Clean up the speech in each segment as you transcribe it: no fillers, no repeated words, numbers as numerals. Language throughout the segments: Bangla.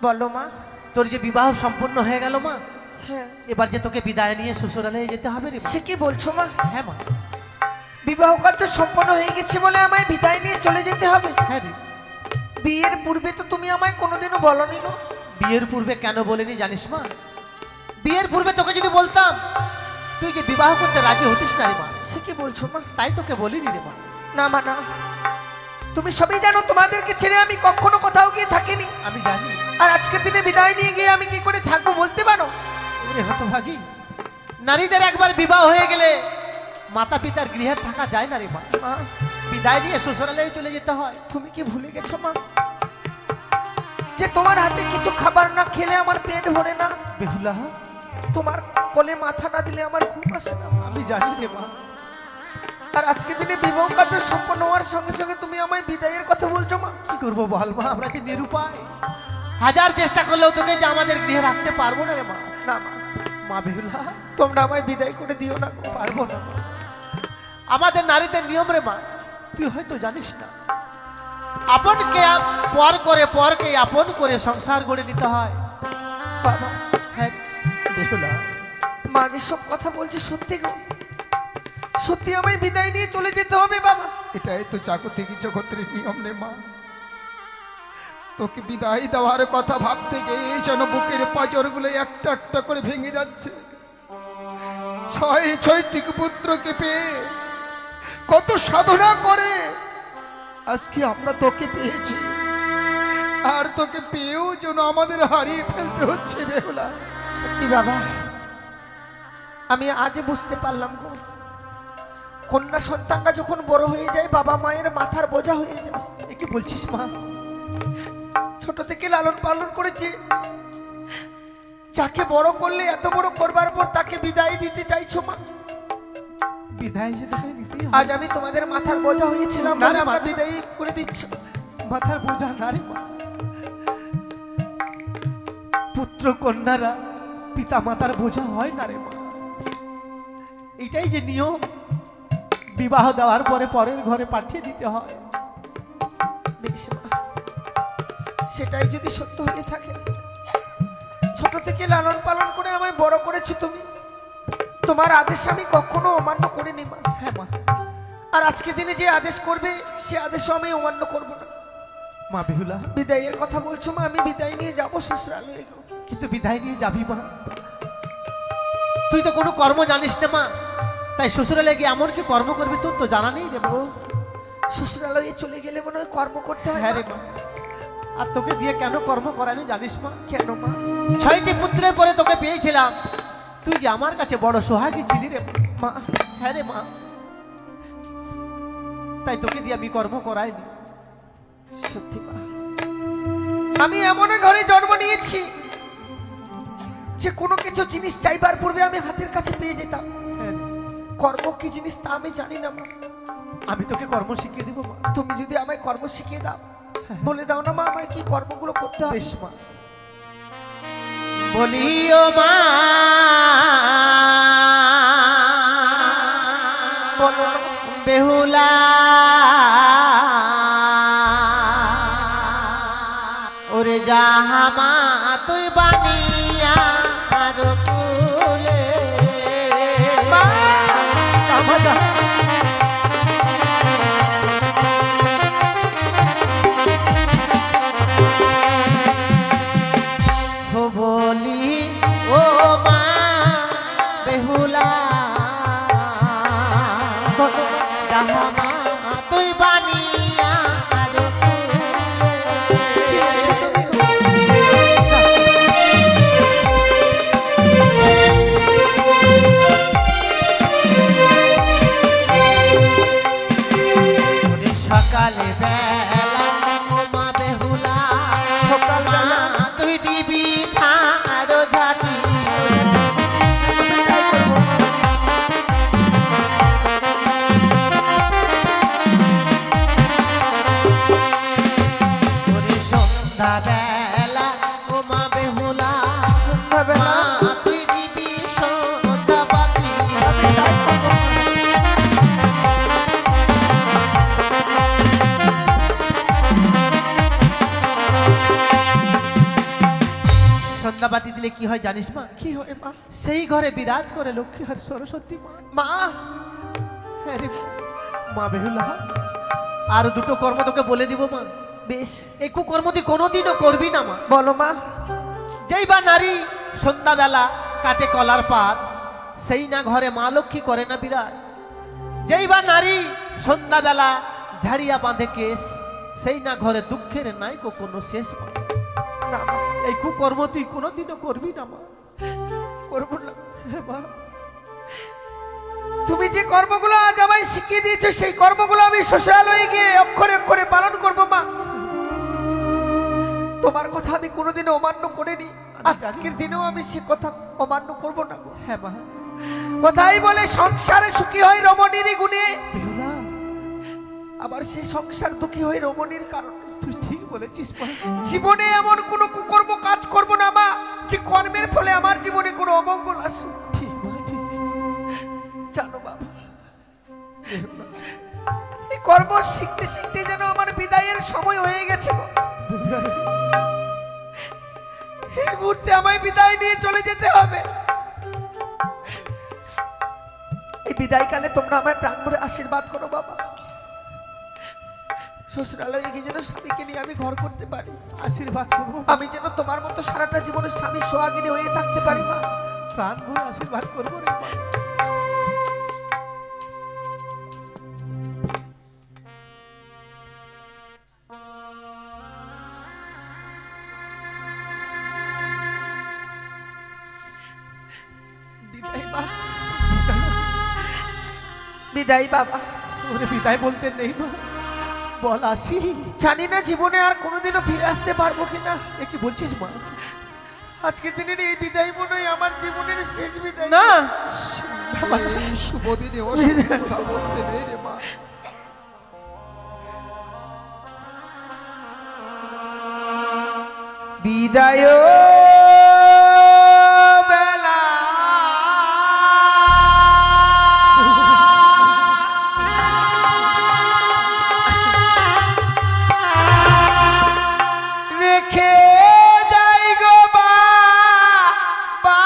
বলো মা। তোর যে বিবাহ সম্পন্ন হয়ে গেল মা, হ্যাঁ। এবার যে তোকে বিদায় নিয়ে শ্বশুরালয়ে যেতে হবে রে মা। সে কি বলছো মা? হ্যাঁ মা। বিবাহ কার্য সম্পন্ন হয়ে গেছে বলে আমায় বিদায় নিয়ে চলে যেতে হবে? হ্যাঁ রে। বিয়ের পূর্বে তো তুমি আমায় কোনোদিনও বলনি গো। বিয়ের পূর্বে কেন বলিনি জানিস মা? বিয়ের পূর্বে তোকে যদি বলতাম তুই যে বিবাহ করতে রাজি হতিস না রে মা। সে কি বলছো মা? তাই তোকে বলিনি রে মা। না মা না, তুমি সবই জানো, তোমাদেরকে ছেড়ে আমি কখনো কোথাও গিয়ে থাকিনি। আমি জানি। আর আজকের দিনে বিদায় নিয়ে গিয়ে আমি কি করে থাকবো বলতে পারো? ওরে হতভাগী, নারীদের একবার বিবাহ হয়ে গেলে মাতা পিতার গৃহে থাকা যায় না রে মা। মা, বিদায় নিয়ে শ্বশুরালয়ে চলে যেতে হয়। তুমি কি ভুলে গেছো মা যে তোমার হাতে কিছু খাবার না খেলে আমার পেট ভরে না? বেহুলা, তোমার কোলে মাথা না দিলে আমার ঘুম আসে না। আমি জানি রে মা। আর আজকে দিনে বিবাহ কার্য সম্পন্ন হওয়ার সঙ্গে সঙ্গে তুমি আমায় বিদায়ের কথা বলছো মা। কি করবো বল মা, আমরা যে নিরুপায়। হাজার চেষ্টা করলেও তোকে যে আমাদের গৃহে রাখতে পারবো না রে মা। না মা, মা বেহুলা, তোমরা আমায় বিদায় করে দিও না গো। পারবো না। আমাদের নারীদের নিয়ম রে মা, তুই হয়তো জানিস না। আপনকে পর করে, পরকে আপন করে সংসার গড়ে নিতে হয়। বাবা, হ্যাঁ বেহুলা, মা যে সব কথা বলছে সত্যি গো, সত্যি আমায় বিদায় নিয়ে চলে যেতে হবে বাবা। এটাই তো জাগতিক জগতের নিয়ম রে মা। তোকে বিদায় দেওয়ার কথা ভাবতে গিয়ে যেন বুকের পাঁজরগুলো একটা একটা করে ভেঙে যাচ্ছে। ছয়টি পুত্রকে পেয়ে কত সাধনা করে আজকে আমরা তোকে পেয়েছি, আর তোকে পেয়েও যেন আমাদের হারিয়ে ফেলতে হচ্ছে বেহুলা। সত্যি বাবা, আমি আজ বুঝতে পারলাম গো, কন্যা সন্তানরা যখন বড় হয়ে যায় বাবা মায়ের মাথার বোঝা হয়ে যায়। এ কি বলছিস মা? ছোট থেকে লালন পালন করেছি, যাকে বড় করলে এত বড় করবার পর তাকে বিদায় দিতে চাইছো মা। বিদায় যে তোকে নিতেই হবে। আজ আমি তোমাদের মাথার বোঝা হয়েছিলাম না, বলে না, আমরা মা। বিদায় করে দিচ্ছ। মাথার বোঝা না রে মা। পুত্র কন্যারা পিতা মাতার বোঝা হয় না রে মা। এটাই যে নিয়ম, বিবাহ দেওয়ার পরে পরের ঘরে পাঠিয়ে দিতে হয়। বেশ মা, সেটাই যদি সত্য হয়ে থাকে, ছোট থেকে লালন পালন করে আমায় বড় করেছি তুমি, তোমার আদেশ আমি কখনো অমান্য করিনি মা। হ্যাঁ মা। আর আজকে দিনে যে আদেশ করবে সে আদেশও আমি অমান্য করব না। মা বেহুলা, বিদায়ের কথা বলছো মা, আমি বিদায় নিয়ে যাবো শ্বশুরালয়ে গো। কিন্তু বিদায় নিয়ে যাবি মা? তুই তো কোনো কর্ম জানিস না মা, তাই শ্বশুরালে গিয়ে এমন কি কর্ম করবি তোর তো জানা নেই রে মা। ও, শ্বশুরালয়ে চলে গেলে মনে হয় কর্ম করতে হয়। হ্যাঁ রে মা। আর তোকে দিয়ে কেন কর্ম করানি জানিস মা? কেন মা? 6টি পুত্রের পরে তোকে পেয়েছিলাম, তুই যে আমার কাছে বড় সোহাগী ছিলি রে মা, হ্যাঁ রে মা। তাই তোকে দিয়ে আমি কর্ম করাইনি। সত্যি মা, আমি এমন ঘরে জন্ম নিয়েছি যে কোনো কিছু জিনিস চাইবার পূর্বে আমি হাতের কাছে পেয়ে যেতাম। হ্যাঁ, কর্ম কি জিনিস তা আমি জানি না মা। আমি তোকে কর্ম শিখিয়ে দিব মা। তুমি যদি আমায় কর্ম শিখিয়ে দাও, বলে দাও না মা আমায় কি কর্মগুলো করতে হবে। বেশ মা। বলিও মা, বলো না। বেহুলা ওরে জাহামা তুই বানিয়া আর কুলে মা, আমাদা বলি ও মা বেহুলা জাহামা তুই বানিয়া আর সন্ধ্যাবাতি দিলে কি হয় জানিস মা? কি হয় মা? সেই ঘরে বিরাজ করে লক্ষ্মী আর সরস্বতী মা। মা হ্যাঁ রে মা বেহুলা, আর দুটো কর্ম তোকে বলে দিব মা। বেশ, এই কুকর্ম তুই কোনোদিনও করবি না মা। বলো মা। যেই বা নারী সন্ধ্যাবেলা কাটে কলার পাত, সেই না ঘরে মা লক্ষ্মী করে না বিরাজ। যেই বা নারী সন্ধ্যাবেলা ঝাড়িয়া বাঁধে কেশ, সেই না ঘরে দুঃখের নাই কোনো শেষ মা। না মা, এই কুকর্ম তুই কোনোদিনও করবি না মা। করবো না। হ্যাঁ মা। তুমি যে কর্মগুলো আজ আমায় শিখিয়ে দিয়েছো, সেই কর্মগুলো আমি শ্বশুরালয়ে গিয়ে অক্ষরে অক্ষরে পালন করবো মা। তোমার কথা আমি কোনোদিনও অমান্য করিনি, আজকের দিনেও আমি সে কথা অমান্য করব না গো। হ্যাঁ মা। কথাই বলে সংসারে সুখী হয় রমণীর গুণে, বেহুলা, আবার সেই সংসার দুঃখী হয় রমণীর কারণে। তুই ঠিক বলেছিস মা। জীবনে এমন কোনো কুকর্ম কাজ করব না মা, যে কর্মের ফলে আমার জীবনে কোনো অমঙ্গল আসুক। ঠিক মা, ঠিক। জানো বাবা, এই কর্ম শিখতে শিখতে যেন আমার বিদায়ের সময় হয়ে গেছে গো। এই মুহূর্তে আমায় বিদায় নিয়ে চলে যেতে হবে। এই বিদায়কালে তোমরা আমায় প্রাণ ভরে আশীর্বাদ করো বাবা। শ্বশুরালয়ে গিয়ে যেন স্বামীকে নিয়ে আমি ঘর করতে পারি। আশীর্বাদ করবো, আমি যেন তোমার মতো সারাটা জীবনে স্বামী সোহাগিনী হয়ে থাকতে পারি মা। প্রাণ ভরে আশীর্বাদ করবো রে মা। বিদায় মা, বিদায় বাবা। ওরে বিদায় বলতে নেই মা, বল আসি। জানি না জীবনে আর কোনোদিনও ফিরে আসতে পারবো কিনা। এ কি বলছিস মা? আজকের দিনের এই বিদায় মনে হয় আমার জীবনের শেষ বিদায়। না, এই শুভ দিনে অশুভ কথা বলতে নেই রে মা। বিদায় বেলা রেখে যাই গো বাবা।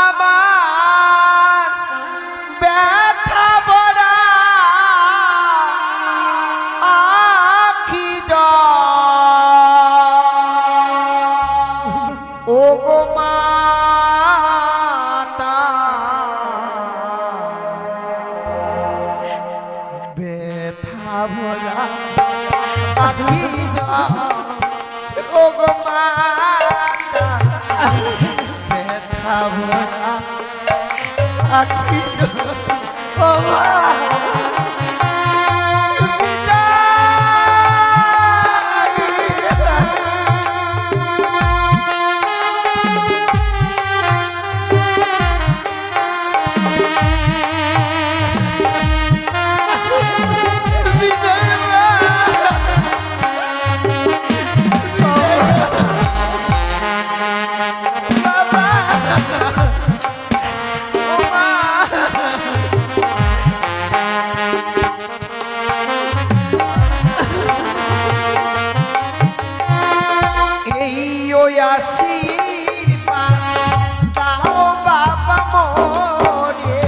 আমার ব্যথা ভরা আখি জল, ও গো মাতা, ব্যথা ভরা আখি জল, ও গো মাতা, ব্যথা ভরা আখি জল, ও মা। এই ওই আশীর্বাদ দাও বাবা মোরে,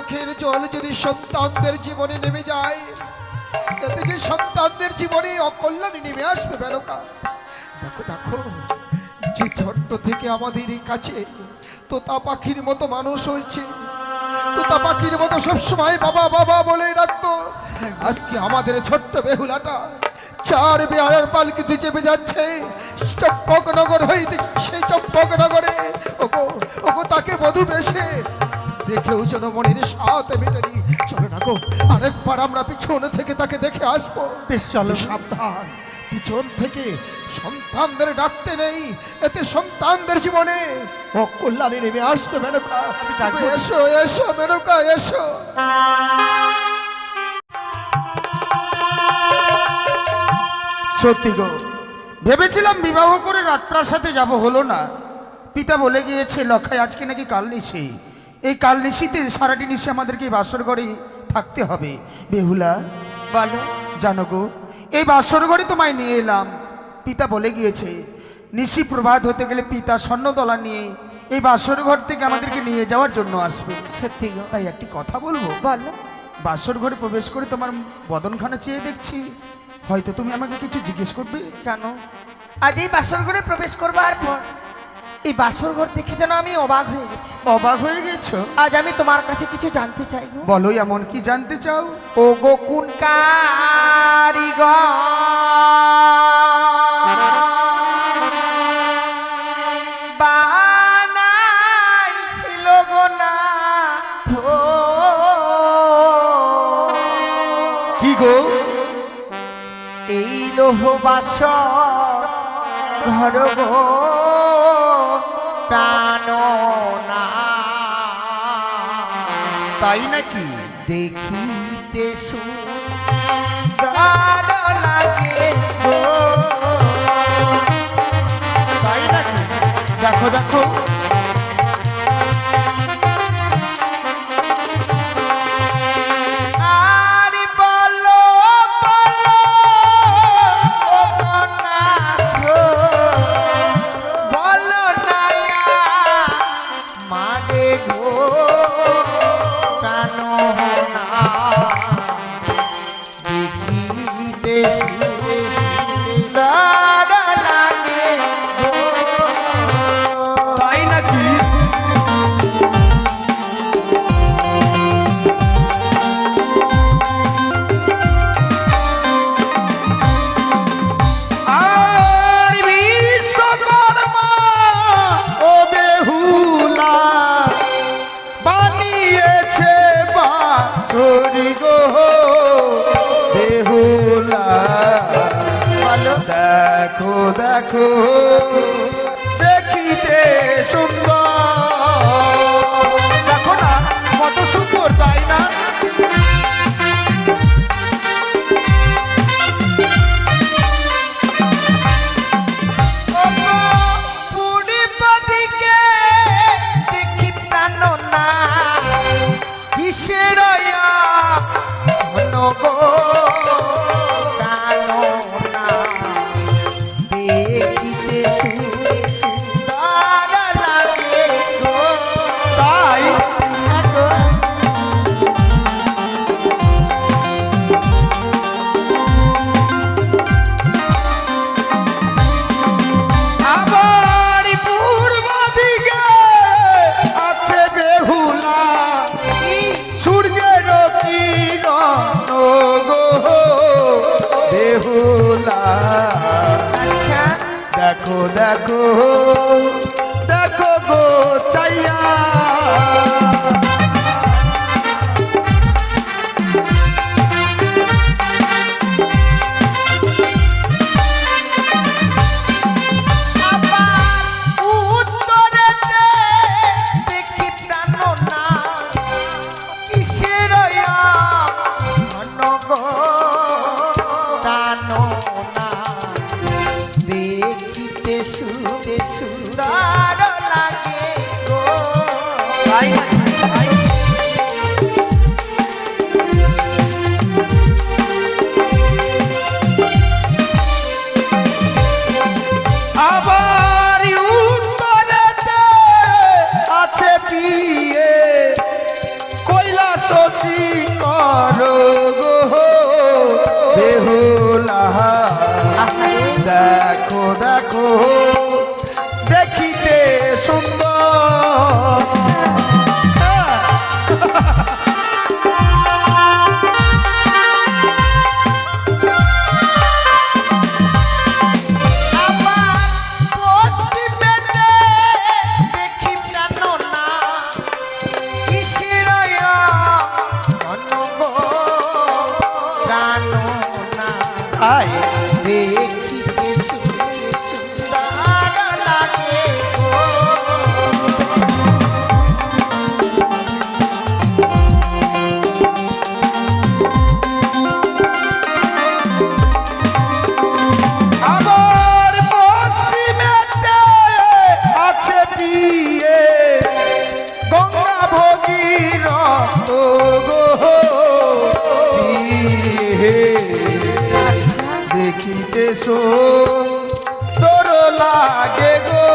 চোখের জল যদি সন্তানদের জীবনে নেমে যায়, এতে যে সন্তানদের জীবনে অকল্যাণ নেমে আসবে মেনকা। দেখো দেখো, যে ছোট্ট থেকে আমাদের কাছে তোতা পাখির মতো মানুষ হয়েছে, তোতা পাখির মতো সবসময় বাবা বাবা বলে ডাকতো, আজকে আমাদের ছোট্ট বেহুলাটা 4 বেহারার পালকিতে চেপে যাচ্ছে চম্পকনগর হইতে। সেই চম্পকনগরে ওগো ওগো তাকে বধূ বেশে দেখেও যেন মনের সাথে মেটেনি। চলো না গো, আরেকবার আমরা পিছন থেকে তাকে দেখে আসবো। বেশ চলো। সাবধান, পিছন থেকে সন্তানদের ডাকতে নেই, এতে সন্তানদের জীবনে অকল্যাণী নেমে আসবে মেনকা। এসো এসো মেনকা, এসো। সত্যি গো, ভেবেছিলাম বিবাহ করে রাজপ্রাসাদে যাব, হলো না। পিতা বলে গিয়েছে লক্ষায় আজকে নাকি কাল নিশি, এই কাল নিশিতে সারাটি নিশি আমাদেরকে এই বাসর ঘরেই থাকতে হবে। বেহুলা বলো। জানো গো, এই বাসর ঘরে তোমায় নিয়ে এলাম। পিতা বলে গিয়েছে নিশি প্রভাত হতে গেলে পিতা স্বর্ণদলা নিয়ে এই বাসর ঘর থেকে আমাদেরকে নিয়ে যাওয়ার জন্য আসবে। সত্যি গো। তাই একটি কথা বলবো? বলো। বাসর ঘরে প্রবেশ করে তোমার বদনখানা চেয়ে দেখছি, হয়তো তুমি আমাকে কিছু জিজ্ঞেস করবে। জানো, আজ এই বাসর ঘরে প্রবেশ করবার পর এই বাসর ঘর দেখে যেন আমি অবাক হয়ে গেছি। অবাক হয়ে গেছো? আজ আমি তোমার কাছে কিছু জানতে চাই গো। বলো, এমন কি জানতে চাও? ও গো কোন কারিগর বানাইছিল গো নাথ, কি গো? এই লোহ বাসর ঘর গো প্রাণনা। তাই নাকি? দেখিতে সুন্দর লাগে গো। তাই নাকি? দেখো দেখো, আর বলো বলো ও নাথ, বলো নায়া মাগে গো প্রাণনা। দেখিতে সুন্দর লাগে গো। তাই নাকি? আর বিশ্বকর্মা ও বেহুলা বানিয়েছে বাঁশরি গো। বেহুলা দেখো দেখো, দেখিতে সুন্দর। দেখো না কত সুন্দর, তাই না? পুরীপতিকে দেখি প্রাণনা, কিসের ঘন গো প্রাণনা। দেখিতে সুন্দর লাগে গো। তাই গো। আয় দেখিতে সুন্দর লাগে গো। আমার পশ্চিমেতে আছে বিয়ে গঙ্গা ভগীরথ গো দেখিতে তোর লাগে গো।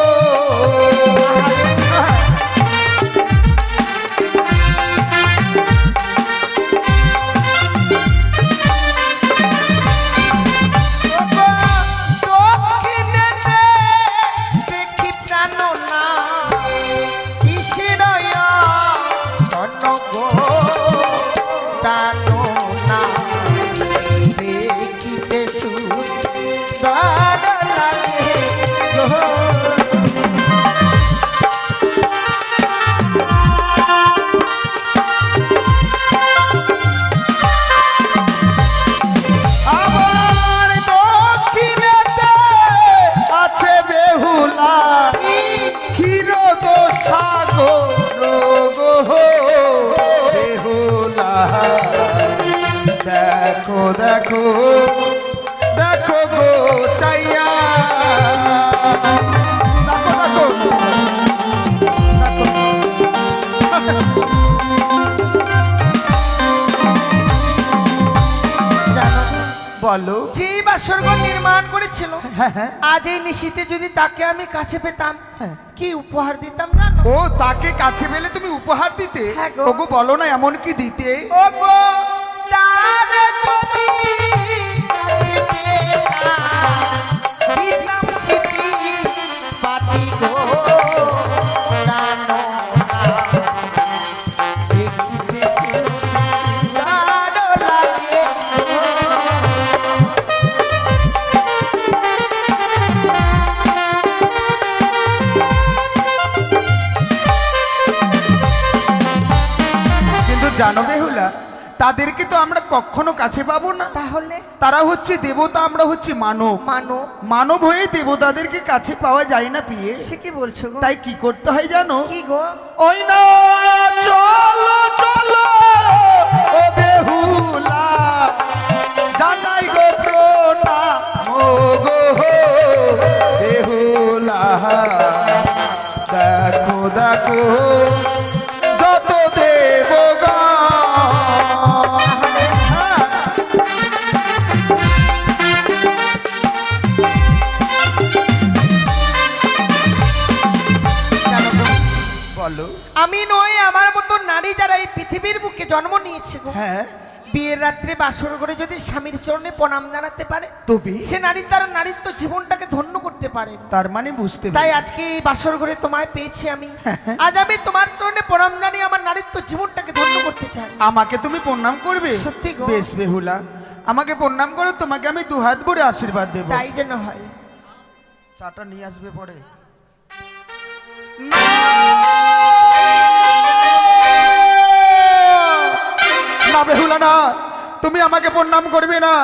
দেখি প্রাণ না কিসের গো প্রাণ না দেখিতে সুন্দর লাগে গো। আমার দক্ষিণেতে আছে বেহুলা ক্ষীরদ সাগর গো বেহুলা দেখো দেখো দেখো গো চাইয়া দেখো জানো বলো। যে বাসরঘর নির্মাণ করেছিল হ্যাঁ হ্যাঁ আজ এই নিশীতে যদি তাকে আমি কাছে পেতাম হ্যাঁ। কি উপহার দিতাম জানো? ও তাকে কাছে পেলে তুমি উপহার দিতে? হ্যাঁ গো। ওগো বলো না এমন কি দিতে? ও গো তার যদি কাছে পেতাম, দিতাম সিটি পাতি গো জানো না, দেখিতে সুন্দর লাগে গো। কিন্তু জানো বেহুলা তাদেরকে তো আমরা কখনো কাছে পাবো না। তাহলে তারা হচ্ছে দেবতা, আমরা হচ্ছে মানব। মানো মানব হয়ে দেবতাদেরকে কাছে পাওয়া যায় না পিয়ে। সে কি বলছো গো? তাই কি করতে হয় জানো? কি গো? ওই না চলো চলো ও বেহুলা জানাই গো প্রণাম ও গো বেহুলা দেখো দেখো যত দেবগণ বলো। আমি নই আমার মতো নারী যারা এই পৃথিবীর বুকে জন্ম নিয়েছে গো, হ্যাঁ বিয়ের রাত্রে বাসর করে যদি স্বামীর চরণে প্রণাম জানাতে পারে তবে সে নারী তার নারীত্ব জীবনটাকে ধন্য করতে পারে। তার মানে বুঝতে তাই পেরেছি। আজকে এই বাসর ঘরে তোমায় পেয়েছি আমি, আজ আমি তোমার চরণে প্রণাম জানিয়ে আমার নারীত্ব জীবনটাকে ধন্য করতে চাই। আমাকে তুমি প্রণাম করবে? সত্যি গো। বেশ বেহুলা আমাকে প্রণাম করো, তোমাকে আমি দু হাত ভরে আশীর্বাদ দেব। তাই যেন হয়। চাটা নিয়ে আসবে পরে। না বেহুলা না, তুমি আমাকে প্রণাম করবে না।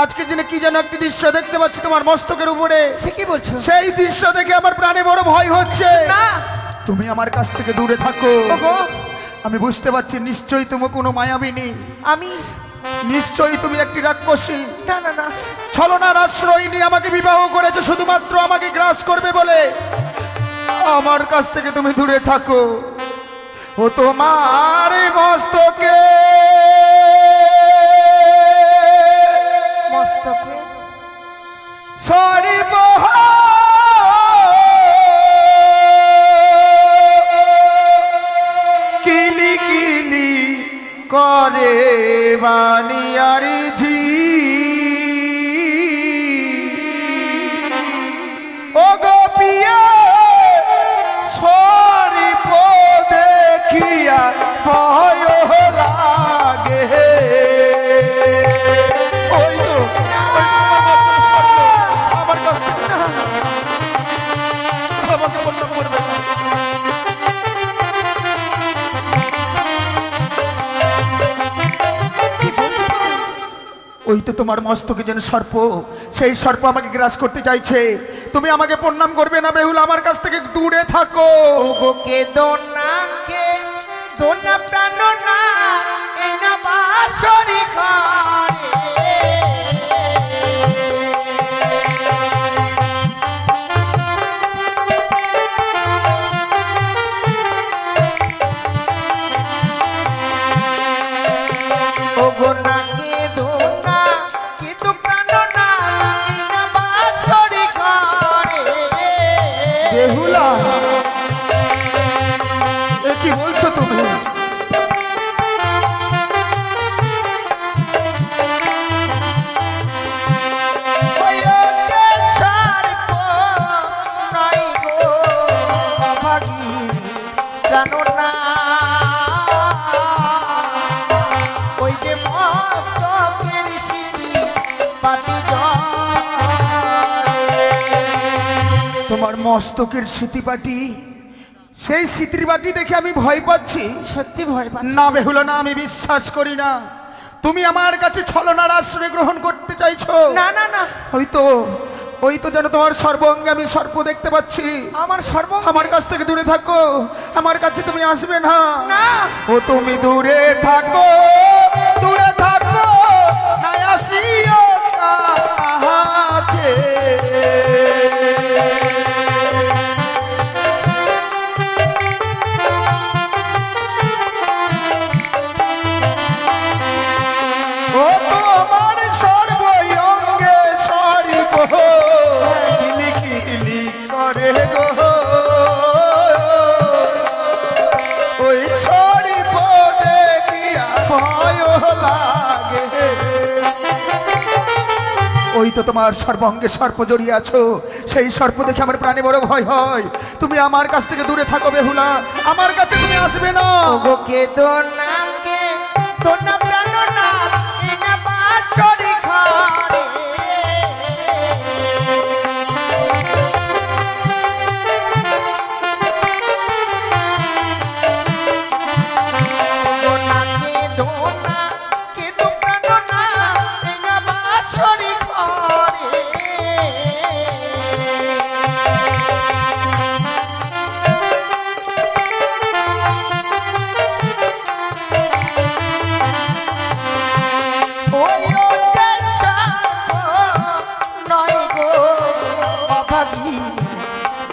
আজকে দিনে কি যেন একটি দৃশ্য দেখতে পাচ্ছি তোমার মস্তকের উপরে। সে কি বলছো? সেই দৃশ্য দেখে আমার প্রাণে বড় ভয় হচ্ছে। না তুমি আমার কাছ থেকে দূরে থাকো। ওগো, আমি বুঝতে পারছি নিশ্চয়ই তুমি কোনো মায়াবিনী, আমি নিশ্চয়ই তুমি একটি রাক্ষসী। না না না, ছলনার আশ্রয় নিয়ে আমাকে বিবাহ করেছে শুধুমাত্র আমাকে গ্রাস করবে বলে। আমার কাছ থেকে তুমি দূরে থাকো। ও তোমার মস্তকে মস্তকে সরিব কিলি কিলি করে বানিয়ারি ঝি। ও গোপিয়া সরিব দেখিয়া ভয় লাগে। ওই তো আমার কাছে আমাকে বললাম করবে না। ওই তো তোমার মস্তকে যেন সর্প, সেই সর্প আমাকে গ্রাস করতে চাইছে। তুমি আমাকে প্রণাম করবে না বেহুলা, আমার কাছ থেকে দূরে থাকো। ওগোকে দোনাকে দোনা প্রাণ না এই না বাসরি ঘরে ওগো নাকে দোনা কিন্তু প্রাণ না এই না বাসরি ঘরে বেহুলা, এ কি বলছো তুমি? জানো না ওই যে মস্তকের স্মৃতি পাতি তোমার মস্তকের স্মৃতিপাটি, সেই স্মৃতির বাটি দেখে আমি ভয় পাচ্ছি। সত্যি ভয় পাচ্ছি না বেহুলা, না, আমি বিশ্বাস করি না। তুমি আমার কাছে ছলনার আশ্রয় গ্রহণ করতে চাইছো। না না না ওই তো যেন তোমার সর্বঙ্গে আমি সর্প দেখতে পাচ্ছি। আমার সর্ব আমার কাছ থেকে দূরে থাকো, আমার কাছে তুমি আসবে না। না ও তুমি দূরে থাকো, দূরে থাকো, না আসিও কাছে। ও তোমার সর্বঙ্গে সরিব কিলি করে গো, ওই সরিব দেখিয়া ভয় লাগে। ওই তো তোমার সর্বঙ্গে সর্প জড়িয়ে আছো, সেই সর্প দেখে আমার প্রাণে বড় ভয় হয়। তুমি আমার কাছ থেকে দূরে থাকো বেহুলা, আমার কাছে তুমি আসবে না। ওগোকে দোনাকে দোনা প্রাণ না এই না বাসরি ঘরে দোনাকে দোনা কিন্তু প্রাণ না এই না বাসরি ঘরে ওই যে সর্প নয় গো অভাবী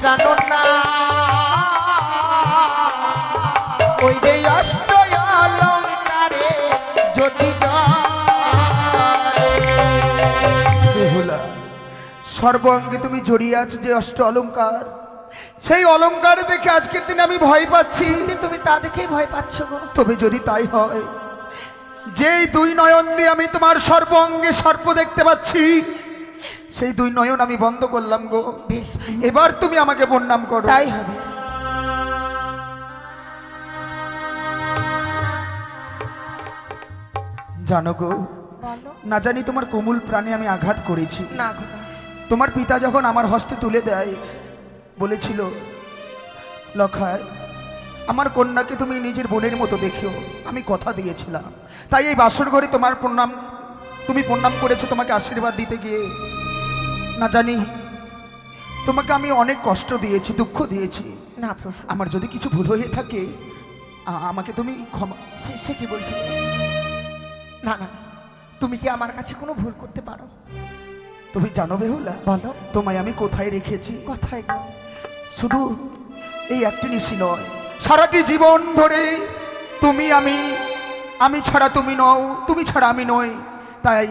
জানো না ওই যে অষ্ট অলঙ্কারে যদি বেহুলা, সর্বঙ্গে তুমি জড়িয়ে আছো যে অষ্ট অলঙ্কার, সেই অলঙ্কার দেখে আজকের দিনে আমি ভয় পাচ্ছি। তুমি তা দেখেই ভয় পাচ্ছ গো। তবে যদি তাই হয়, যেই দুই নয়ন দিয়ে আমি তোমার সর্বঙ্গে সর্প দেখতে পাচ্ছি, সেই দুই নয়ন আমি বন্ধ করলাম গো। বেশ এবার তুমি আমাকে প্রণাম করো। তাই হবে। জানো গো, বলো না জানি তোমার কোমল প্রাণে আমি আঘাত করেছি। না গো না। তোমার পিতা যখন আমার হস্তে তুলে দেয়, বলেছিল লখায় আমার কন্যাকে তুমি নিজের বোনের মতো দেখো, আমি কথা দিয়েছিলাম। তাই এই বাসর ঘরে তোমার তুমি প্রণাম করেছো, তোমাকে আশীর্বাদ দিতে গিয়ে না জানি তোমাকে আমি অনেক কষ্ট দিয়েছি, দুঃখ দিয়েছি। না প্রভু, আমার যদি কিছু ভুল হয়ে থাকে আমাকে তুমি ক্ষমা। সে কি বলছো? না না, তুমি কি আমার কাছে কোনো ভুল করতে পারো? তুমি জানো বেহুলা, বলো তোমায় আমি কোথায় রেখেছি? কথাই গো। শুধু এই একটি নিশি নয়, সারাটি জীবন ধরে তুমি আমি ছাড়া তুমি নও, তুমি ছাড়া আমি নই। তাই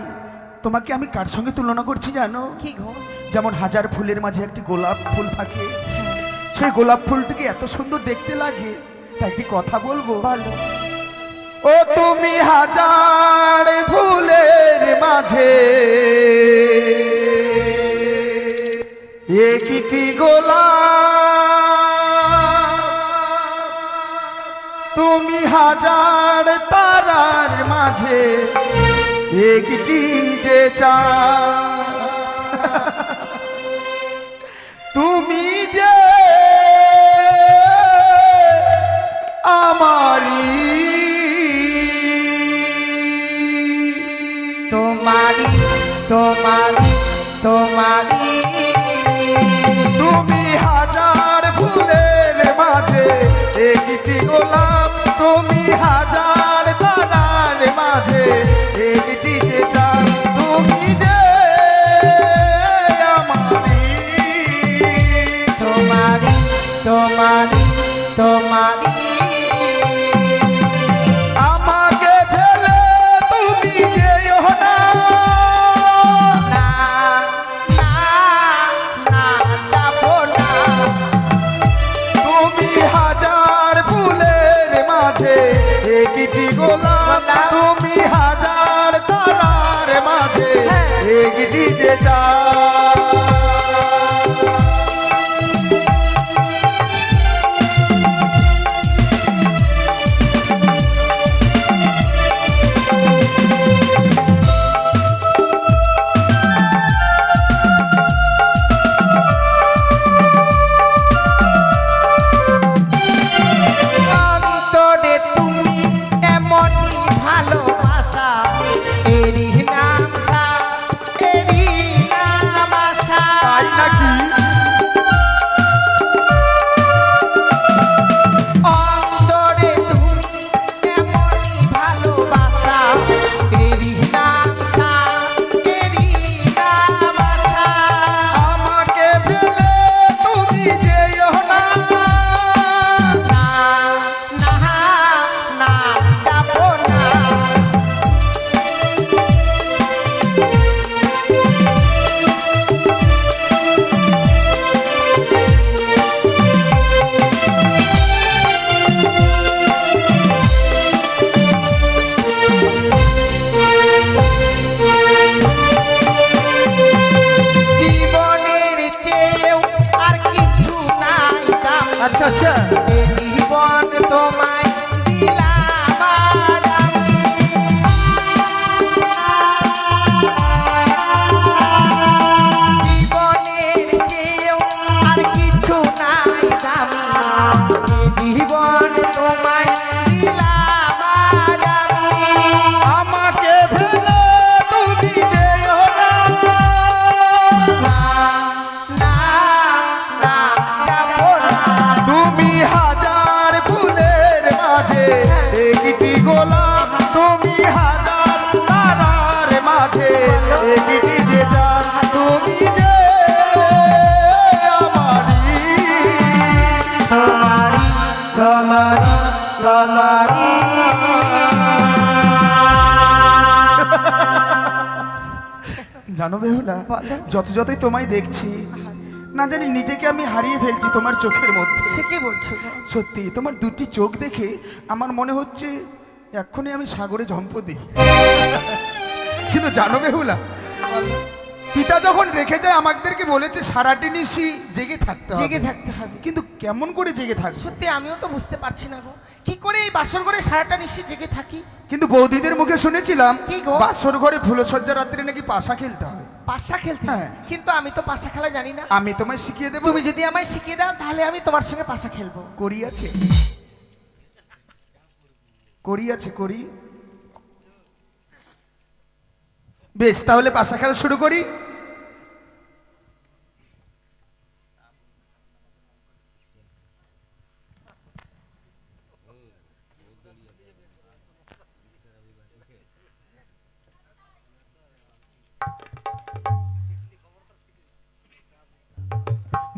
তোমাকে আমি কার সঙ্গে তুলনা করছি জানো? কি গো? যেমন হাজার ফুলের মাঝে একটি গোলাপ ফুল থাকে, সেই গোলাপ ফুলটিকে এত সুন্দর দেখতে লাগে। তাই একটি কথা বলবো? বলো। ও তুমি হাজার ফুলের মাঝে একটি গোলাপ, তুমি হাজার তারার মাঝে একটি যে চাঁদ, তুমি যে আমারি তোমারি তোমারি তোমারি তুমি হাজার ফুলের মাঝে একটি গোলাপ, তুমি হাজার তারার মাঝে একটি যে চাঁদ, তুমি যে আমারি। তোমারি তোমারি তোমারি আমাকে ফেলে তুমি যেও না, না না না যাবো না তুমি হাজার ফুলের মাঝে একটি গোলাপ, তুমি হাজার তারার মাঝে একটি যে চাঁদ। অন্তরে তুমি এমনই ভালোবাসা, এরই নাম সা, এরই নাম আশা। তাই নাকি? অন্তরে তুমি এমনই ভালোবাসা, এরই নাম সা, এরই নাম আশা। আমাকে ফেলে তুমি যেও না, না না না যাবো না জীবনের চেয়েও আর কিছু নাই দাম। আচ্ছা আচ্ছা, এ জীবন তোমায় দিলাম আর আমি। জীবনের চেয়েও আর কিছু নাই দামি, এ জীবন তোমায় দিলাম আর আমি। আমাকে ফেলে তুমি যেও না, না না না যাবো না তুমি হাজার ফুলের মাঝে একটি গোলাপ, তুমি হাজার তারার মাঝে একটি যে চাঁদ, তুমি যে আমারি। তোমারি তোমারি তোমারি জানো বেহুলা, যত যতই তোমায় দেখছি না জানি নিজেকে আমি হারিয়ে ফেলছি তোমার চোখের মধ্যে। সে কি বলছো গো? সত্যি তোমার দুটি চোখ দেখে আমার মনে হচ্ছে এক্ষুনি আমি সাগরে ঝম্প দিই। কিন্তু জানো বেহুলা, পিতা যখন রেখে যায় আমাদেরকে বলেছে সারাটি নিশি জেগে থাকতে হবে। জেগে থাকতে হবে। কিন্তু কেমন করে জেগে থাকবে? সত্যি আমিও তো বুঝতে পারছি না গো, কি করে এই বাসর ঘরে সারাটা নিশ্চিত জেগে থাকি। কিন্তু বৌদিদের মুখে শুনেছিলাম কি গো? বাসর ঘরে ফুলসজ্জা রাত্রে নাকি পাশা খেলতে হয়। পাশা খেলতে? হ্যাঁ। কিন্তু আমি তো পাশা খেলা জানি না। আমি তোমায় শিখিয়ে দেবো। তুমি যদি আমায় শিখিয়ে দাও তাহলে আমি তোমার সঙ্গে পাশা খেলবো। করি আছে, করি আছে, করি। বেশ, তাহলে পাশা খেলা শুরু করি।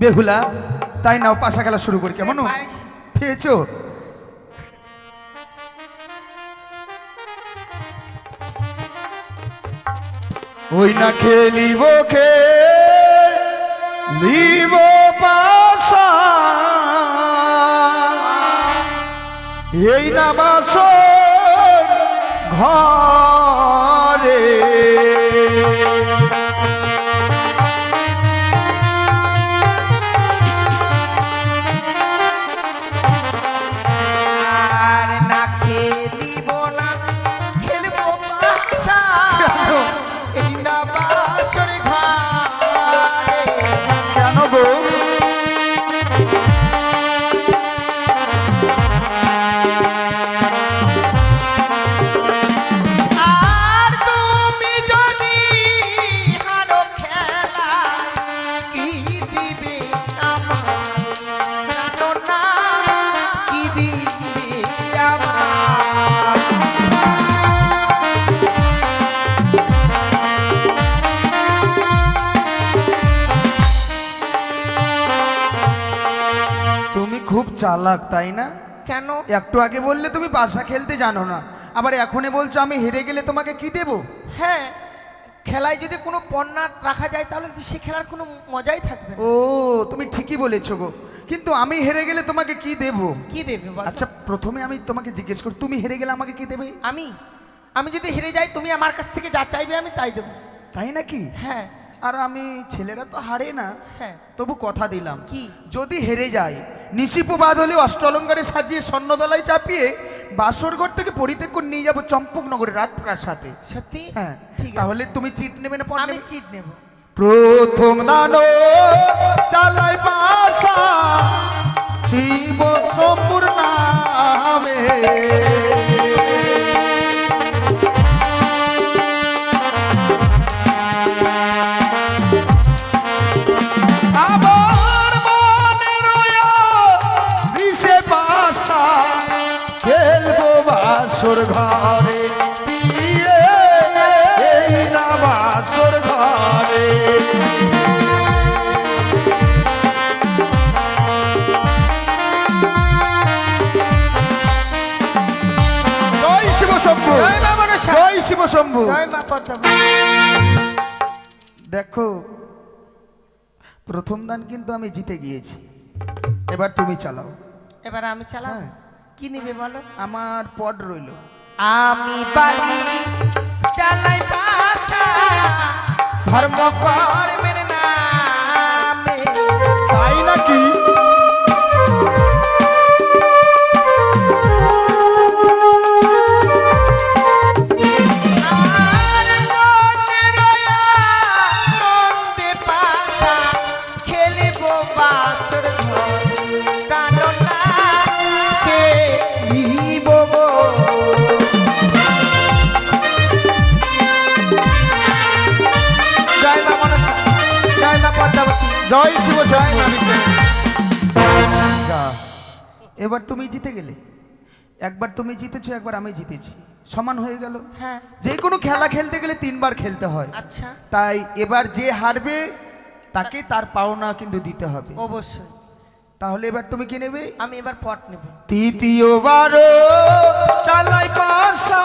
বেহুলা, তাই নাও পাশা খেলা শুরু করি। কেমন পায়েস। পেয়েছো? ওই না খেলিব খেলিব পাশা, এই না বাসর ঘরে। আর না খেলিব না, খেলবো পাশা, এই না বাসর ঘরে। কেন গো? চালাক তাই না? কেন? একটু আগে বললে তুমি পাশা খেলতে জানো না, আবার এখনই বলছো আমি হেরে গেলে তোমাকে কি দেব? হ্যাঁ, খেলায় যদি কোনো পণ্যা রাখা যায় তাহলে তো সে খেলার কোনো মজাই থাকবে না। ও তুমি ঠিকই বলেছো গো, কিন্তু আমি হেরে গেলে তোমাকে কি দেব? কি দেবে বলো? আচ্ছা প্রথমে আমি তোমাকে জিজ্ঞেস করি, তুমি হেরে গেলে আমাকে কি দেবে? আমি আমি যদি হেরে যাই তুমি আমার কাছ থেকে যা চাইবে আমি তাই দেবো। তাই নাকি? হ্যাঁ আর আমি, ছেলেরা তো হারে না, হ্যাঁ। তবু কথা দিলাম কি? যদি হেরে যায় নিশিপবাদ হলে অষ্টলঙ্কারে সাজিয়ে স্বর্ণদলায় চাপিয়ে বাসর ঘর থেকে পরিত্যাগ করে নিয়ে যাবো চম্পকনগরের রাজপ্রাসাদে। সত্যি? হ্যাঁ, ঠিক আছে। তাহলে তুমি চিট নেবে না পণ আমি নেবে? চিট নেব। প্রথম দানো চালাই পাশা শিব সম্পূর্ণ নামে আমার মনে রয়া বিষে পাশা খেলবো বাসর ঘরে দিয়ে এই না বাসর ঘরে। জয় শিব শম্ভু, জয় মা মনসা। জয় শিব শম্ভু। জয় মা পদ্মা। দেখো প্রথম দান কিন্তু আমি জিতে গিয়েছি, এবার তুমি চালাও। এবার আমি চালাম। হ্যাঁ। কি নিবে বলো? আমার পড রইল। আমি বালি চালাই পাশা ধর্ম কর্মের নামে। তাই নাকি? আর মনে রয়া নন্দে পাশা খেলিব বাসর ঘর প্রাণনা খেলিব গো। জয় মা মনসা, জয় মা পদ্মাবতী, জয় শিব জয় মা শম্ভু। বিষ্ণু। যা, এবার তুমি জিতে গেলে। একবার তুমি জিতেছো, একবার আমি জিতেছি, সমান হয়ে গেল। হ্যাঁ যে কোনো খেলা খেলতে গেলে তিনবার খেলতে হয়, আচ্ছা, তাই এবার যে হারবে তাকে তার পাওনা কিন্তু দিতে হবে। অবশ্যই। তাহলে এবার তুমি কি নেবে? আমি এবার পট নেব। তৃতীয়বার চালাই পাশা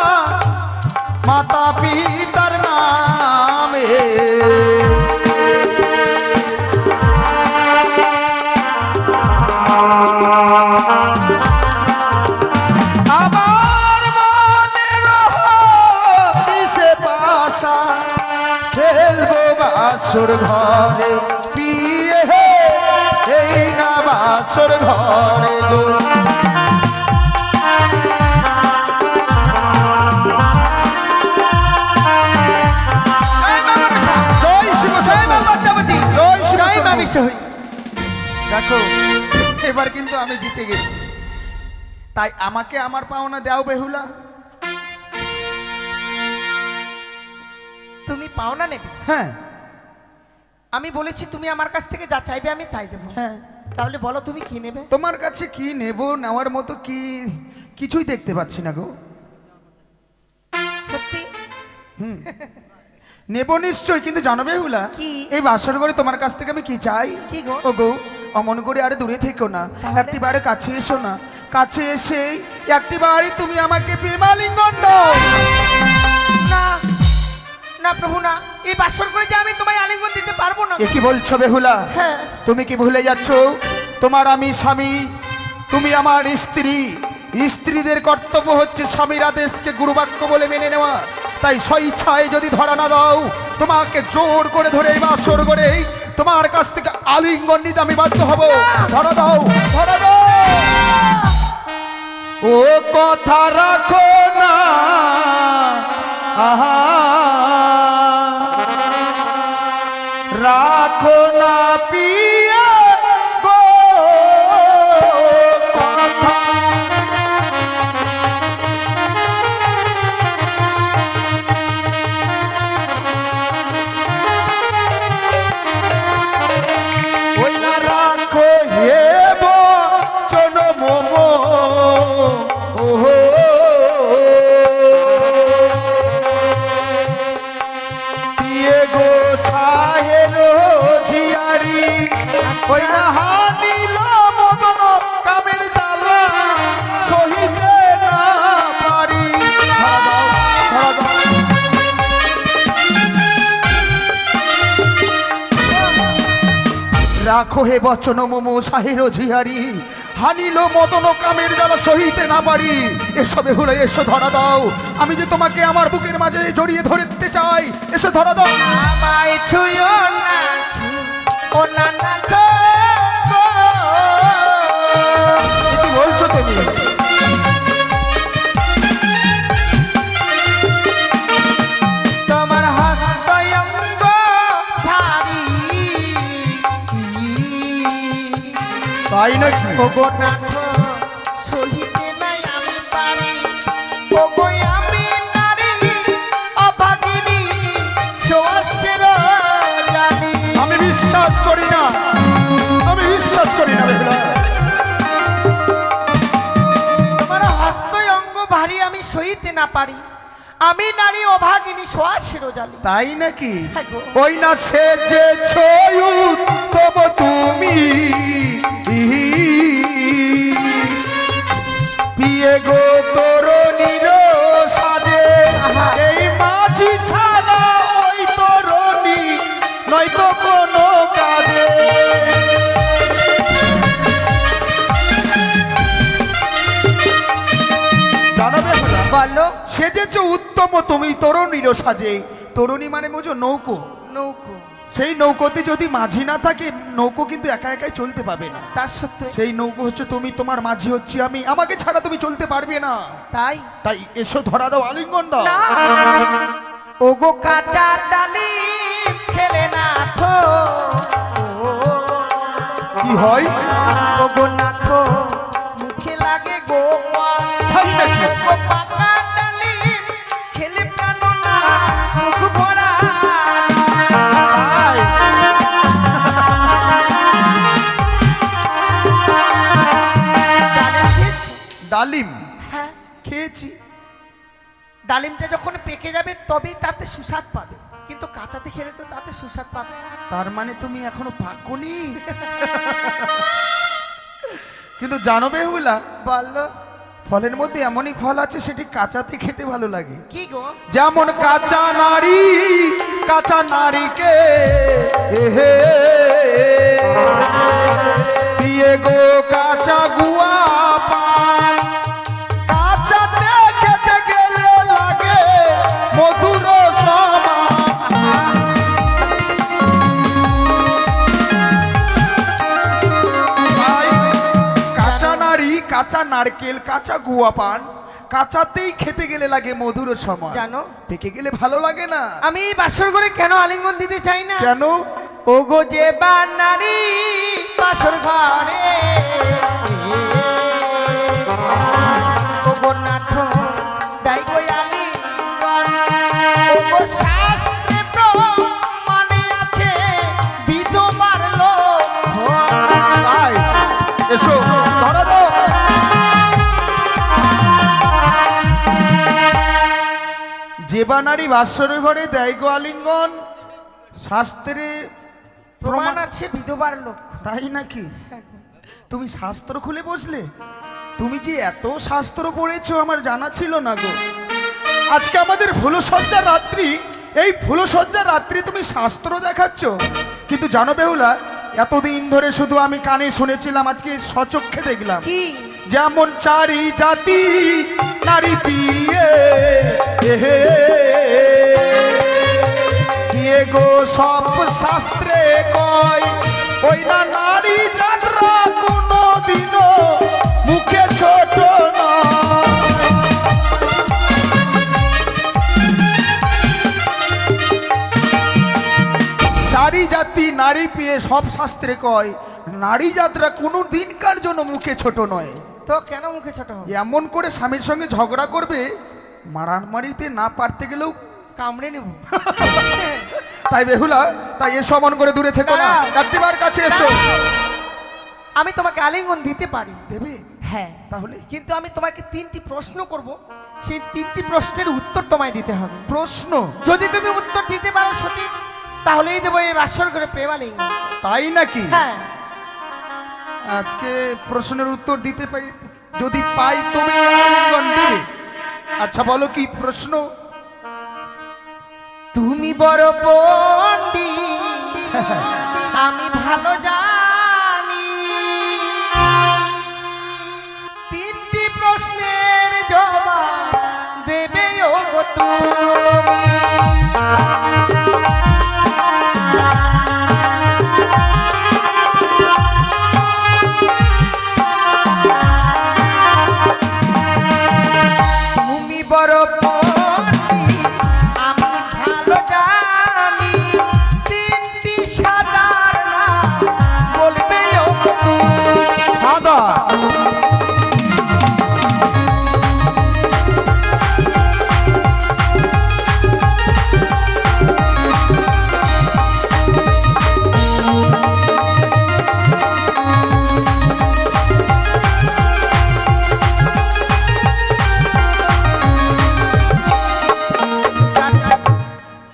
মাতা পিতার নামে আমার মনে দিশে পাশা খেলবো বাসর ঘরে পিয়ে এই না বাসর ঘরে গো। জয় মা মনসা, জয় শিব জয় মা শম্ভু, পদ্মাবতী, জয় শিব জয় মা শম্ভু। বিশ্বহরী। দেখো এবার কিন্তু আমি জিতে গেছি, তাই আমাকে আমার পাওনা দাও বেহুলা। তুমি পাওনা নেবে? হ্যাঁ আমি বলেছি তুমি আমার কাছ থেকে যা চাইবে আমি তাই দেবো। হ্যাঁ, তাহলে বলো তুমি কি নেবে? তোমার কাছে কি নেব, নেওয়ার মতো কি কিছুই দেখতে পাচ্ছি না গো। সত্যি? নেব নিশ্চয়, কিন্তু জানো বেহুলা কি? এই বাসর ঘরে তোমার কাছ থেকে আমি কি চাই? কি গো? ও গো, অমন করে আরে দূরে থেকো না, তাহলে? একটিবারে কাছে এসো না, কাছে এসে একটিবারই তুমি আমাকে প্রেমালিঙ্গন দাও। না না প্রভু না, এই বাসর করে যে আমি তোমায় আলিঙ্গন দিতে পারবো না। এ কি বলছো বেহুলা? হ্যাঁ। তুমি কি ভুলে যাচ্ছ তোমার আমি স্বামী, তুমি আমার স্ত্রী। স্ত্রীদের কর্তব্য হচ্ছে স্বামীর আদেশকে গুরুবাক্য বলে মেনে নেওয়া, তাই স্বইচ্ছায় যদি ধরা না দাও তোমাকে জোর করে ধরে এই বাসর করে তোমার কাছ থেকে আলিঙ্গন নিতে আমি বাধ্য হব। ধরা দাও, ধরা দাও। ও কথা রাখো না, আহা রাখো না পিয়া গো কথা। ওই না রাখো হে বচন মম, ওহো পিয়ে গো সাহের ঝিয়ারি রাখো হে বচন মম সাহের ঝিহারি, হানিল মদন কামের জ্বালা সহিতে না পারি। এসো বেহুলা এসো ধরা দাও, আমি যে তোমাকে আমার বুকের মাঝে জড়িয়ে ধরতে চাই, এসো ধরা দাও। আমায় ছুঁয়ো না, ও না না গো, কি বলছো তুমি? তোমার হস্ত অঙ্গ ভারী, তাই নাকি? ওগো নাথ সহিতে নাই আমি পারি, ওগো আমি নারী অভাগিনী সহস্র জানি। আমি বিশ্বাস করি না, আমি বিশ্বাস করি না বেহুলা। তোমার হস্ত অঙ্গ ভারী আমি সহিতে না পারি, আমি নারী অভাগিনী সহস্র জানি। তাই নাকি? হ্যাঁ গো। ওই না সে যে তব তুমি পিয়ে গো তরুণীর সাজে, এই মাঝি ছাড়া ওই তরুণী নয়তো কোনো কাজে। জানাবে বলো। সেজেছ উত্তম তুমি তরুণীর সাজে। তরুণী মানে বুঝো নৌকো। নৌকো, সেই নৌকোতে যদি মাঝি না থাকে, নৌকো কিন্তু একা একাই চলতে পাবে না। তার সত্ত্বে সেই নৌকো হচ্ছে তুমি, তোমার মাঝি হচ্ছে আমি, আমাকে ছাড়া তুমি চলতে পারবে না। তাই তাই এসো ধরা দাও, আলিঙ্গন দাও। না, ওগো কাঁচা ডালি ফেলে না থো, কি হয়? ওগো নাথ মুখে লাগে গো, তাই নাকি? ওগো পাকা ডালি খেলে প্রাণ না মুখ ভরা। তাই? ডালিম খেয়েছি? ডালিম হ্যাঁ, খেয়েছি। ডালিমটা যখন পেকে যাবে তবেই তাতে সুস্বাদ পাবে, কিন্তু কাঁচাতে খেলে তো তাতে সুস্বাদ পাবে না। তার মানে তুমি এখনো পাকোনি? কিন্তু জানো বেহুলা, বলো। ফলের মধ্যে এমনই ফল আছে সেটি কাঁচাতে খেতে ভালো লাগে। কি গো? যেমন কাঁচা নারীকে পিয়ে গো কাঁচা গুয়া পান, কাঁচাতে খেতে গেলে লাগে মধুর সমান। তাই কাঁচা নারকেল, কাঁচা গুয়া পান কাঁচাতেই খেতে গেলে লাগে মধুর সমান, জানো পেকে গেলে ভালো লাগে না। আমি এই বাসর ঘরে কেন আলিঙ্গন দিতে চাই না? কেন? ওগো যে বানারি বাসর ঘরে, ওগো নাথ দাই গো আলিঙ্গন, ওগো শাস্ত্রে প্রমাণে আছে বিধবার লক্ষণ। তাই এসো ধরা দাও। যে বানারি বাসর ঘরে দেয় গো আলিঙ্গন, শাস্ত্রে প্রমাণ আছে বিধবার লক্ষণ। তাই নাকি? তুমি শাস্ত্র খুলে বসলে? তুমি যে এত শাস্ত্র পড়েছো আমার জানা ছিল না গো। আজকে আমাদের ফুলসজ্জার রাত্রি, এই ফুলসজ্জার রাত্রি তুমি শাস্ত্র দেখাচ্ছ। কিন্তু জানো বেহুলা, এতদিন ধরে শুধু আমি কানে শুনেছিলাম, আজকে সচক্ষে দেখলাম। কি? যেমন চারি জাতি নারী পিয়ে দিয়ে গো সব শাস্ত্রে কয়, ওই না নারী যাত্রা কোনো দিনও মুখে ছোট নয়। চারি জাতি নারী পেয়ে সব শাস্ত্রে কয়, নারী যাত্রা কোনো দিনকার জন্য মুখে ছোট নয়। তো কেন মুখে ছোট হবে? এমন করে স্বামীর সঙ্গে ঝগড়া করবে, মারামারিতে না পারতে গেলেও কামড়ে নেব। তাই বেহুলা, তাই এসো, অমন করে দূরে থেকো না, একটিবার কাছে এসো। আমি তোমাকে আলিঙ্গন দিতে পারি। দেবে? হ্যাঁ, তাহলে কিন্তু আমি তোমাকে 3টি প্রশ্ন করব, সেই 3টি প্রশ্নের উত্তর তোমায় দিতে হবে। প্রশ্ন? যদি তুমি উত্তর দিতে পারো সঠিক, তাহলেই দেবো এই বাসর করে প্রেমালিঙ্গন। তাই নাকি? হ্যাঁ। আজকে প্রশ্নের উত্তর দিতে পাই, যদি পাই তুমি আলিঙ্গন দেবে। আচ্ছা বলো কি প্রশ্ন? তুমি বড় পণ্ডিত, আমি ভালো জানি,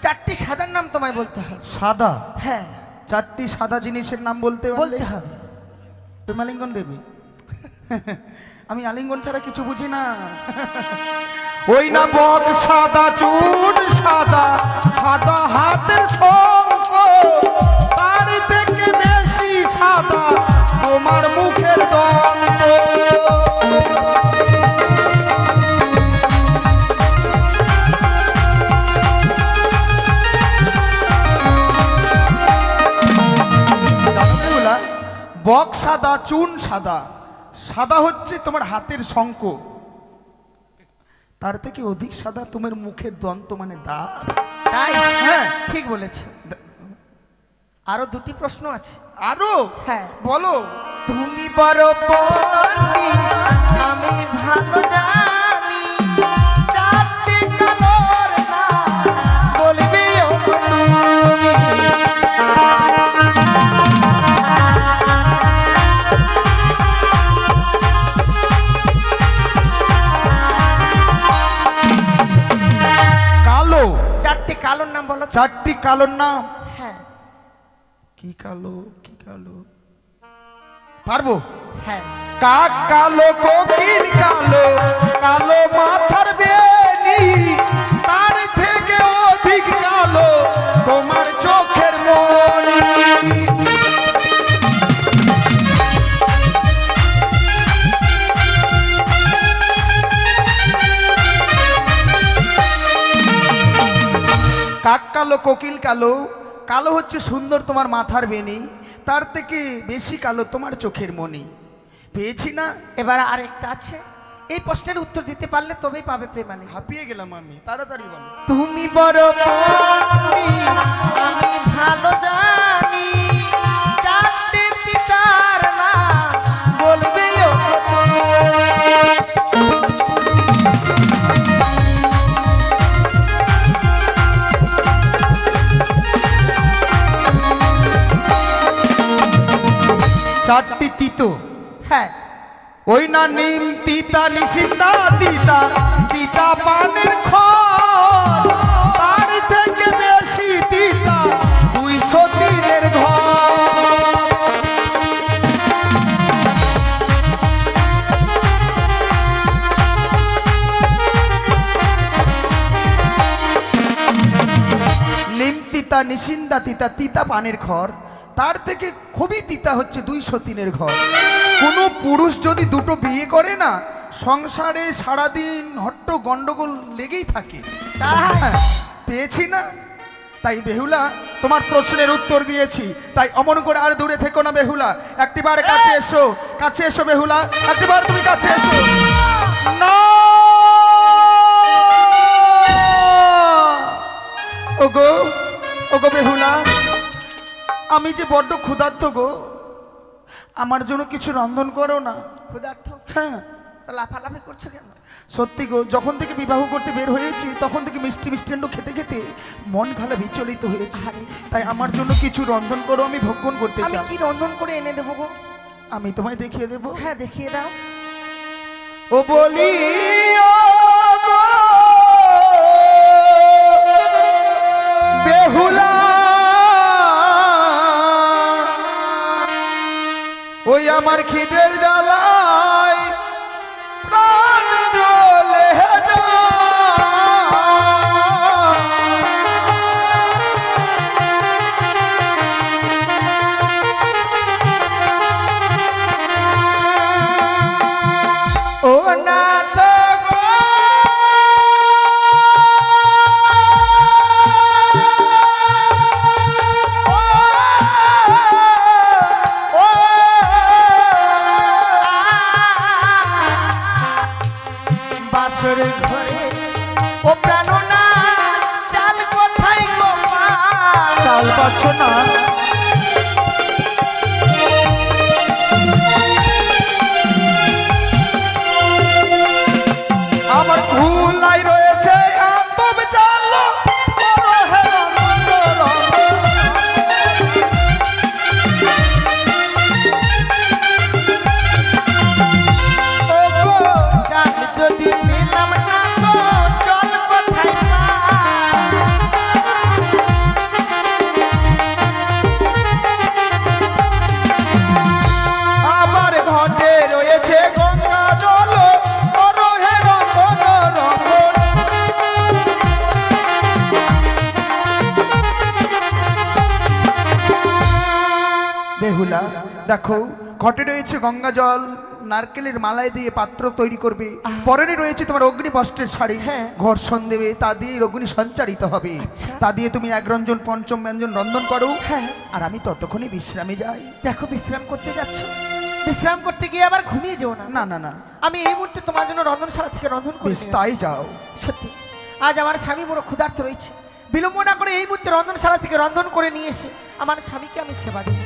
চারটি সাদার নাম তোমায় বলতে হবে। সাদা? হ্যাঁ, চারটি সাদা জিনিসের নাম বলতে বলতে হবে। প্রেমালিঙ্গন দেবী। আমি আলিঙ্গন ছাড়া কিছু বুঝি না। ওই না বক সাদা, চুন সাদা, সাদা হাতের শঙ্খ, তার থেকে বেশি সাদা তোমার মুখের দন্ত। বক সাদা, চুন সাদা, সাদা হচ্ছে তোমার হাতের শঙ্খ, তার থেকে অধিক সাদা তোমার মুখের দন্ত মানে দাঁত। তাই? হ্যাঁ ঠিক বলেছ। আরো দুটি প্রশ্ন আছে। আরো? হ্যাঁ, বলো। তুমি বড় পণ্ডিত, আমি ভালো জানি, চারটি কালোর নাম বলবি ও তুমি। কালো? চারটি কালোর নাম বলো। চারটি কালোর নাম? হ্যাঁ। কি কালো, কি কালো? পারবো? হ্যাঁ। কাক কালো, কোকিল কালো, কালো মাথার বেনি, তার থেকে অধিক কালো তোমার চোখের মনি। কাক কালো, কোকিল কালো, কালো হচ্ছে সুন্দর তোমার মাথার বেনি, তার থেকে বেশি কালো তোমার চোখের মনি। পেয়েছি না? এবার আরেকটা আছে, এই প্রশ্নের উত্তর দিতে পারলে তবেই পাবে প্রেমালি। হাঁপিয়ে গেলাম আমি, তাড়াতাড়ি বলো। তুমি বড় পণ্ডিত, আমি ভালো জানি, চারটি পিতার নাম বলবি ও তুমি। চারটি তিতো? হ্যাঁ। ওই না নিম তিতা, নিশিতা তিতা, তিতা পানের খড়, তার থেকে বেশি তিতা 200 দিনের ঘর। নিম তিতা, নিশিন্দা তিতা, তিতা পানের খড়, তার থেকে খুবই তিতা হচ্ছে 200 দিনের ঘর। কোনো পুরুষ যদি দুটো বিয়ে করে না, সংসারে সারাদিন হট্ট গন্ডগোল লেগেই থাকে। হ্যাঁ, পেয়েছি না? তাই বেহুলা, তোমার প্রশ্নের উত্তর দিয়েছি, তাই অমন করে আর দূরে থেকো না বেহুলা, একটিবার কাছে এসো, কাছে এসো বেহুলা, একটিবার তুমি কাছে এসো না। ওগো, ওগো বেহুলা, আমি যে বড্ড ক্ষুধার্ত গো, আমার জন্য কিছু রন্ধন করো না। ক্ষুধার্ত? হ্যাঁ। তো লাফালাফি করছো কেন? সত্যি গো, যখন থেকে বিবাহ করতে বের হয়েছি তখন থেকে মিষ্টি মিষ্টান্ন খেতে খেতে মন খালা বিচলিত হয়েছে, তাই আমার জন্য কিছু রন্ধন করো, আমি ভক্ষণ করতে আমি চাই। কি রন্ধন করে এনে দেবো গো? আমি তোমায় দেখিয়ে দেব। হ্যাঁ, দেখিয়ে দাও। ও বলি ও গো বেহুলা, ওই আমার খিদের জ্বালায় প্রাণ জ্বলে যায়। ও না তো গো, ও, বাসর ঘরে ও প্রাণনা, চাল কোথায় গো মা? চাল পাচ্ছ না? আমার ভুলাই রয়েছে আতপ চাল, বড় হেরান রঙ। ও গো, চাল যদি পেলাম না গো, জল কোথায় পাই? দেখো ঘটে রয়েছে গঙ্গা জল, নারকেলের মালায় দিয়ে পাত্র তৈরি করবে, পরনে রয়েছে তোমার অগ্নি বস্ত্রের শাড়ি, হ্যাঁ। ঘর্ষণ দেবে, তা দিয়ে অগ্নি সঞ্চারিত হবে। আচ্ছা। তা দিয়ে তুমি এক রঞ্জন পঞ্চম ব্যঞ্জন রন্ধন করো, হ্যাঁ। আর আমি ততক্ষণে বিশ্রামে যাই। দেখো বিশ্রাম করতে যাচ্ছ, বিশ্রাম করতে গিয়ে আবার ঘুমিয়ে যেও না। না না না, আমি এই মুহূর্তে তোমার জন্য রন্ধনশালা থেকে রন্ধন করে বেশ নিয়ে তাই যাও। আসছি। সত্যি আজ আমার স্বামী বড় ক্ষুধার্ত রয়েছে, বিলম্ব না করে এই মুহূর্তে রন্ধনশালা থেকে রন্ধন করে নিয়ে এসে আমার স্বামীকে আমি সেবা দেব।